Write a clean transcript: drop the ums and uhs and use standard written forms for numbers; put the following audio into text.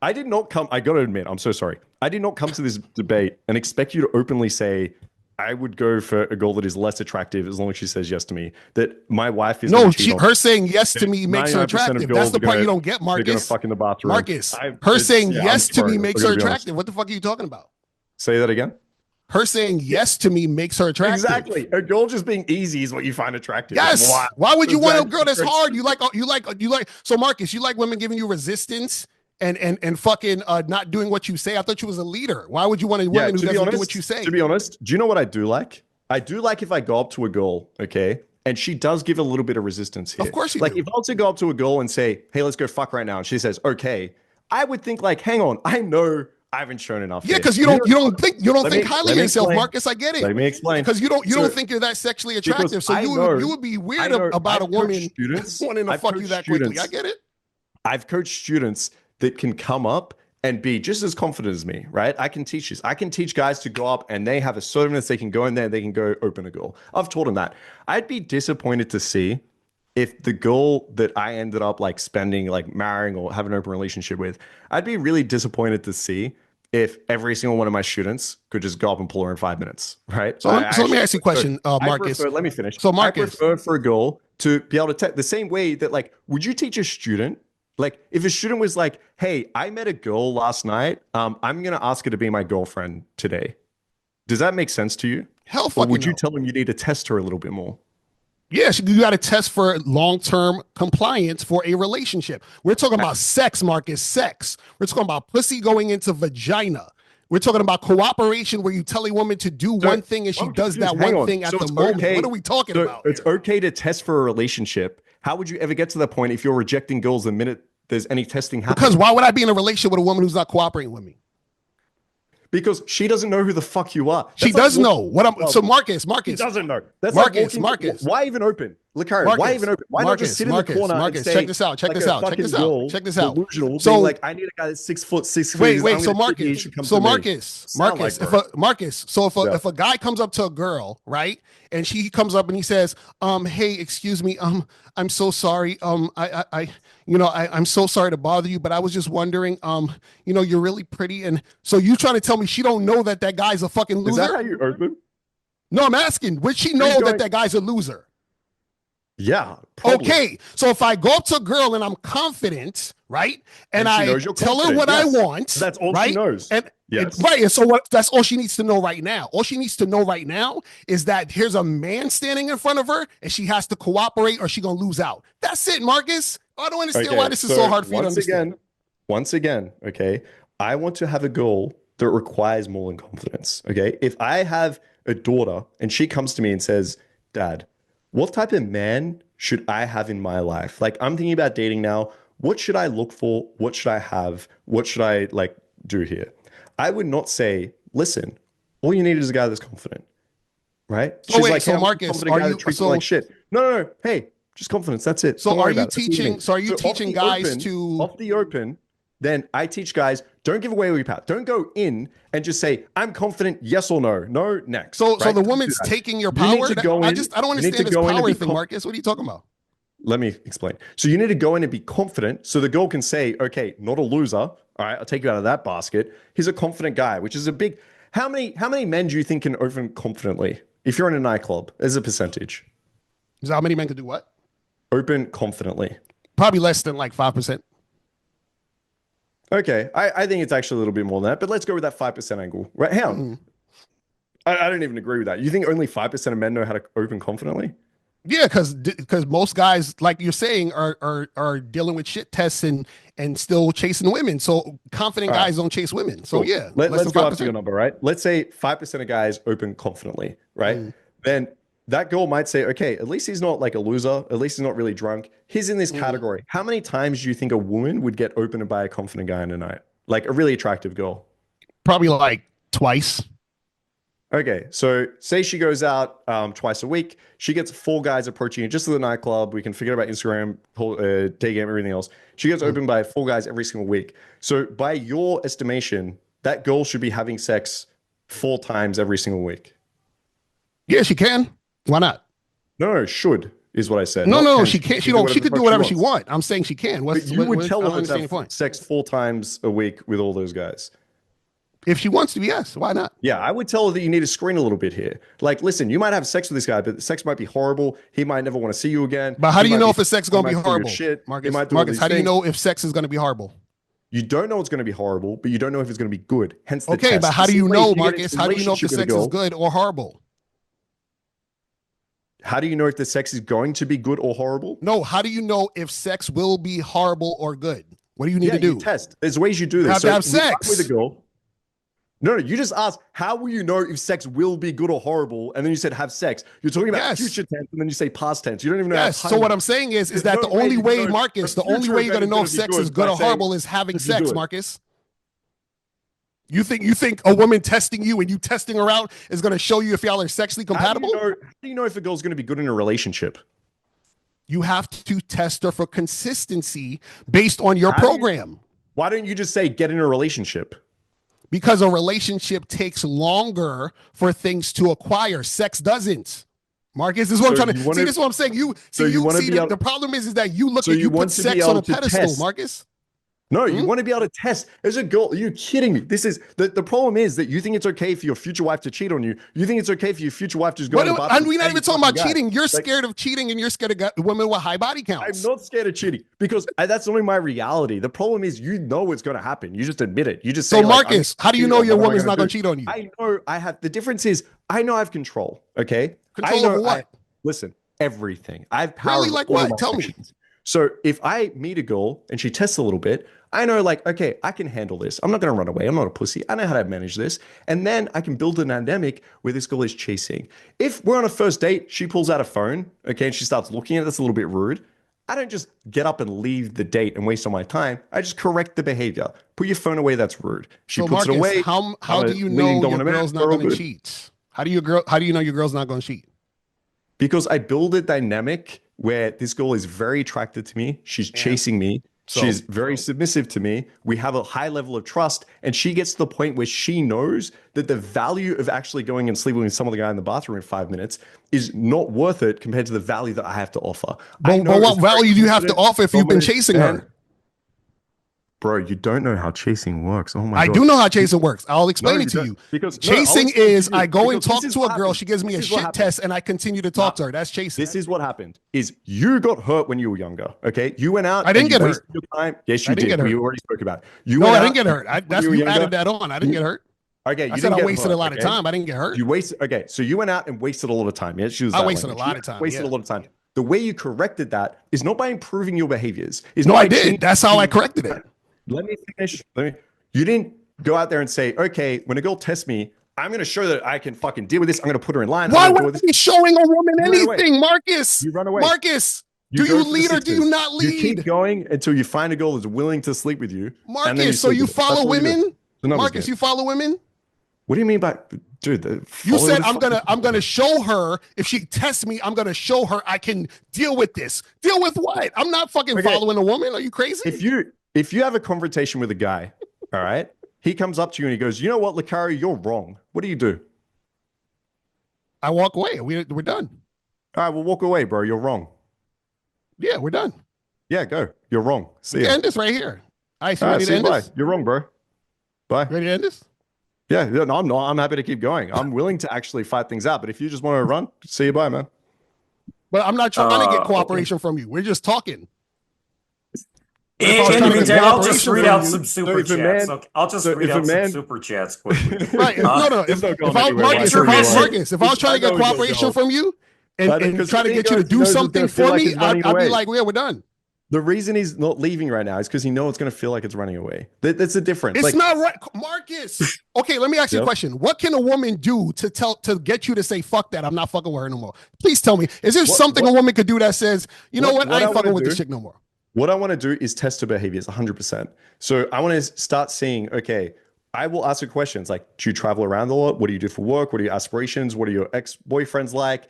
I did not come. I got to admit, I'm so sorry. I did not come to this debate and expect you to openly say I would go for a girl that is less attractive as long as she says yes to me. That my wife is No, cheat on. her saying yes to me makes her 99% of attractive. That's girls the are part gonna you don't get, they're gonna Marcus. fuck in the bathroom. Marcus, her saying Yeah, I'm yes to me sorry. makes I'm her gonna be honest. attractive. What the fuck are you talking about? Say that again. Her saying yes to me makes her attractive. Exactly. A girl just being easy is what you find attractive. Yes. Why would you want a girl that's Exactly. hard? You like. So Marcus, you like women giving you resistance and fucking not doing what you say. I thought you was a leader. Why would you want a woman who doesn't do what you say? To be honest, do you know what I do like? I do like if I go up to a girl, okay, and she does give a little bit of resistance here. Of course you like do. If I was to go up to a girl and say, "Hey, let's go fuck right now," and she says, "Okay," I would think like, "Hang on, I know I haven't shown enough." Yeah, because you don't think highly of yourself, explain. Marcus. I get it. Let me explain. Because you don't think you're that sexually attractive. So you would be weird about a woman wanting to fuck you that quickly. I get it. I've coached students that can come up and be just as confident as me, right? I can teach this. I can teach guys to go up and they have assertiveness. They can go in there, they can go open a girl. I've taught them that. I'd be disappointed to see if the girl that I ended up like spending, like marrying or having an open relationship with, I'd be really disappointed to see if every single one of my students could just go up and pull her in 5 minutes, right? So let me ask you a question, Marcus. Let me finish. So Marcus, I prefer for a girl to be able to the same way that like, would you teach a student? Like if a student was like, "Hey, I met a girl last night. I'm going to ask her to be my girlfriend today." Does that make sense to you? Hell fucking Or would you tell them you need to test her a little bit more? Yes, you got to test for long-term compliance for a relationship. We're talking about sex, Marcus, sex. We're talking about pussy going into vagina. We're talking about cooperation where you tell a woman to do one thing and she does that one thing at the moment. What are we talking about? It's okay to test for a relationship. How would you ever get to that point if you're rejecting girls the minute there's any testing happening? Because why would I be in a relationship with a woman who's not cooperating with me? Because she doesn't know who the fuck you are. She does know what I'm. So Marcus, she doesn't know. That's Marcus. Why even open? Locario, why even open? Why not just sit in the corner and say, check this out. Check this out. Delusional, so like, I need a guy that's 6 foot 6 feet. Wait. So Marcus. If a guy comes up to a girl, right, and she comes up and he says, "Hey, excuse me, I'm so sorry. I'm so sorry to bother you, but I was just wondering, you're really pretty." And so you trying to tell me she don't know that guy's a fucking loser? Is that how you open? No, I'm asking. Would she know that guy's a loser? Yeah. Probably. Okay. So if I go up to a girl and I'm confident, right, and I tell her what I want, that's all she knows. Right. And so that's all she needs to know right now. All she needs to know right now is that here's a man standing in front of her and she has to cooperate or she's going to lose out. That's it, Marcus. I don't understand why this is so hard for you to understand. Once again, okay, I want to have a goal that requires more than confidence, okay? If I have a daughter and she comes to me and says, "Dad, what type of man should I have in my life? Like, I'm thinking about dating now. What should I look for? What should I have? What should I like do here?" I would not say, "Listen, all you need is a guy that's confident," right? She's like, "So Marcus, are you like shit?" No. Hey, just confidence. That's it. So are you teaching? So are you teaching guys to off the open? Then I teach guys, don't give away all your power. Don't go in and just say, "I'm confident, yes or no." No, next. So the woman's taking your power? I don't understand this power thing, Marcus. What are you talking about? Let me explain. So you need to go in and be confident so the girl can say, "Okay, not a loser. All right, I'll take you out of that basket. He's a confident guy," which is a big... How many men do you think can open confidently? If you're in a nightclub, as a percentage. So how many men can do what? Open confidently. Probably less than like 5%. Okay, I think it's actually a little bit more than that, but let's go with that 5% angle. Right? How? Mm-hmm. I don't even agree with that. You think only 5% of men know how to open confidently? Yeah, because most guys, like you're saying, are dealing with shit tests and still chasing women. So confident guys don't chase women. So cool. Yeah, let's go up to your number, right? Let's say 5% of guys open confidently, right? Then that girl might say, "Okay, at least he's not like a loser. At least he's not really drunk. He's in this category." How many times do you think a woman would get opened by a confident guy in a night? Like a really attractive girl? Probably like twice. Okay, so say she goes out twice a week. She gets 4 guys approaching her just to the nightclub. We can forget about Instagram, day game, everything else. She gets opened by 4 guys every single week. So by your estimation, that girl should be having sex 4 times every single week. Yeah, she can. Why not? No, should. is what I said. No, Not no, can. she can't. She can don't. She could do whatever she wants. wants. I'm saying she can. But you would tell I don't her understand to your point. have sex 4 times a week with all those guys. If she wants to, yes. Why not? Yeah, I would tell her that you need to screen a little bit here. Like, listen, you might have sex with this guy, but the sex might be horrible. He might never want to see you again. But how He do you might know be- if the sex is going to he be might steal your horrible? shit. He Marcus, might do all Marcus, these how do you things. know if sex is going to be horrible? You don't know it's going to be horrible, but you don't know if it's going to be good. Hence the Okay, test. but how do The you same way know, if get Marcus? into a How do you know if the relationship with a sex is girl, good or horrible? How do you know if the sex is going to be good or horrible? No, how do you know if sex will be horrible or good? What do you need Yeah, to do? you test. There's ways you do this. You have to have we fuck sex. with a girl. No, you just asked, how will you know if sex will be good or horrible? And then you said have sex. You're talking about Yes. future tense, and then you say past tense. You don't even know. Yes. how So time what is. I'm saying is There's that no the only you way, know Marcus, a the only future way you're event going to is know gonna if be sex is good by or saying, horrible is having "Did you sex, do it?" Marcus. You think a woman testing you and you testing her out is going to show you if y'all are sexually compatible? How do you know if a girl's going to be good in a relationship? You have to test her for consistency based on your How do you- program. Why don't you just say get in a relationship? Because a relationship takes longer for things to acquire. Sex doesn't. Marcus, this is what So I'm trying you to wanna- see. This is what I'm saying. so you wanna be able- The problem is that you look So at you you put want to be sex on able a to pedestal, test. Marcus. No, you want to be able to test. As a girl, are you kidding me? This is the problem is that you think it's okay for your future wife to cheat on you. You think it's okay for your future wife to just go to the bathroom. And we're not and even fuck talking about a guy. cheating. You're Like, scared of cheating and you're scared of women with high body I'm counts. not scared of cheating because that's only my reality. The problem is you know it's going to happen. You just admit it. You just say, So Marcus, how do you know your woman's not going to cheat on you? I know I have. The difference is I know I have control. Okay, Control I know over what? Listen, everything. I have power. Really? over Like all what? my Tell me. actions. So if I meet a girl and she tests a little bit, I know like, okay, I can handle this. I'm not going to run away. I'm not a pussy. I know how to manage this. And then I can build a dynamic where this girl is chasing. If we're on a first date, she pulls out a phone, okay, and she starts looking at it, that's a little bit rude. I don't just get up and leave the date and waste all my time. I just correct the behavior. Put your phone away, that's rude. She So puts Marcus, it away. how I'm do a you leading know your dominant man. girl's not We're all going to good. cheat? How do you know your girl's not going to cheat? Because I build a dynamic where this girl is very attracted to me. She's chasing me. She's very submissive to me. We have a high level of trust. And she gets to the point where she knows that the value of actually going and sleeping with some other guy in the bathroom in 5 minutes is not worth it compared to the value that I have to offer. But what value do you have to offer if you've been chasing her? Bro, you don't know how chasing works. Oh my I God. do know how chasing works. I'll explain No, it you to don't. you. Because Chasing is I go and talk this is to a what girl. happened. She gives me a This is what shit happened. test, and I continue to talk to her. That's chasing. This is what happened. Is you got hurt when you were younger. Okay, you went out. I didn't and you get wasted hurt. Your time. Yes, you I didn't did. get We hurt. already spoke about it. You No, went I out didn't get hurt. when You were added younger. that on. I didn't get hurt. Okay, you I said didn't I get wasted hurt, a lot of okay? time. I didn't get hurt. You wasted. Okay, so you went out and wasted a lot of time. Yeah, she was. I wasted a lot of time, Wasted yeah. a lot of time. The way you corrected that is not by improving your behaviors. Is No, not I by did. changing- That's how I corrected it. Let me finish. You didn't go out there and say, okay, when a girl tests me, I'm going to show that I can fucking deal with this. I'm going to put her in line. Why I'm gonna would do I this. be showing a woman You run away. anything, Marcus? You run away. Marcus, You do go you to the lead or do you sisters. not You keep lead? going until you find a girl that's willing to sleep with you. and then Marcus, so sleep you with her. That's follow all you do. women? The numbers Marcus, game. you follow women? What do you mean by, dude? You follow said the I'm gonna show her if she tests me. I'm gonna show her I can deal with this. Deal with what? I'm not fucking Okay. following a woman. Are you crazy? If you have a conversation with a guy, all right, he comes up to you and he goes, you know what, Locario, you're wrong. What do? I walk away. We're done. All right, well, walk away, bro. You're wrong. Yeah, we're done. Yeah, go. You're wrong. See We ya. can end this right here. All right, so All right, ready see to you, end bye. this? You're wrong, bro. Bye. Ready to end this? Yeah, no, I'm not. I'm happy to keep going. I'm willing to actually fight things out. But if you just want to run, see you, bye, man. But I'm not trying to get cooperation from you. We're just talking. In I was the trying to get meantime, I'll just cooperation read from out you. some super if a chats. man- Okay, I'll just so read if a out some man- super chats quickly. Right. No. It's not going If I, anywhere. Marcus, Intermission. if I was trying to get I know it's not cooperation going. from you and Because try to he get you to knows- he do knows it's something gonna feel for like me, he's running I'd be away. like, yeah, we're done. The reason he's not leaving right now is because he knows it's going to feel like it's running away. That's the difference. It's Like, not right, Marcus. Okay, let me ask you a Yep. question. What can a woman do to get you to say fuck that? I'm not fucking with her no more. Please tell me. Is there something a woman could do that says, you know what? I ain't fucking with this chick no more. What I want to do is test her behaviors 100%. So I want to start seeing, okay, I will ask her questions like, do you travel around a lot? What do you do for work? What are your aspirations? What are your ex-boyfriends like?